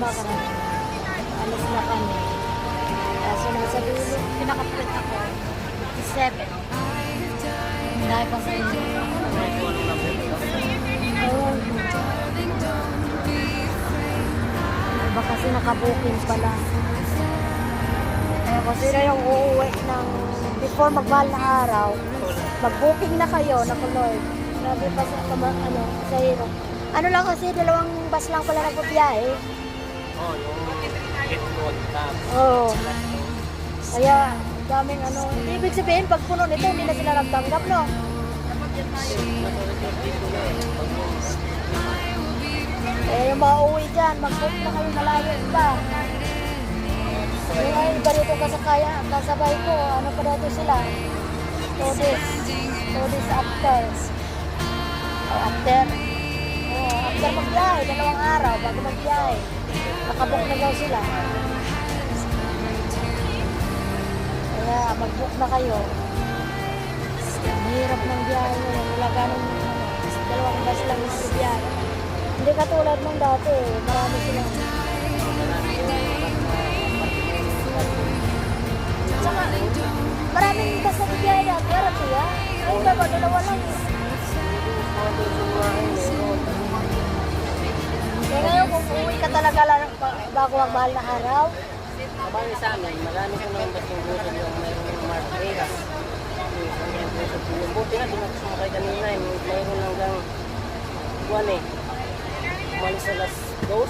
ka. Alas na kami. Kaso nasa dulo, pinaka-print ako. 57. Dahil pa sa inyo. Oo. Iba kasi nakabuking pala. Kasi na yung uuwi ng before magmahal na araw, mag-booking na kayo na Lord. Sabi pa sa sa hero. Ano lang kasi, 2 bus lang pala nagpapiyahe. Oo, yung get road tap. Oo. Kaya, daming ibig sabihin, pag puno nito, hindi na sila nagtanggap, no? Eh, yung mga uwi dyan, mag-book na kayo malayo pa. Yung iba dito kasabay ko, ano pa dito sila? 2 days after. After magbiyahe, 2 araw bago magbiyahe. Nakabook na daw sila. Kaya mag-book na kayo. Ang hirap ng biyahe nyo. Wala ganun 2 bus lang yung biyahe. Hindi katulad nung dati, marami silang. Saka, maraming bus na biyahe dati. Harap siya. Ay, baba, 2 lang. Kaya ngayon, kung uuwi ka talaga bago ang mahal na araw, Kabali sa amin, marami ko naman ba't yung gusto yung mayroong Marqueras. Yung buti na, di na sumakay kanina. Mayroon hanggang buwan eh. Umalis sa alas 2.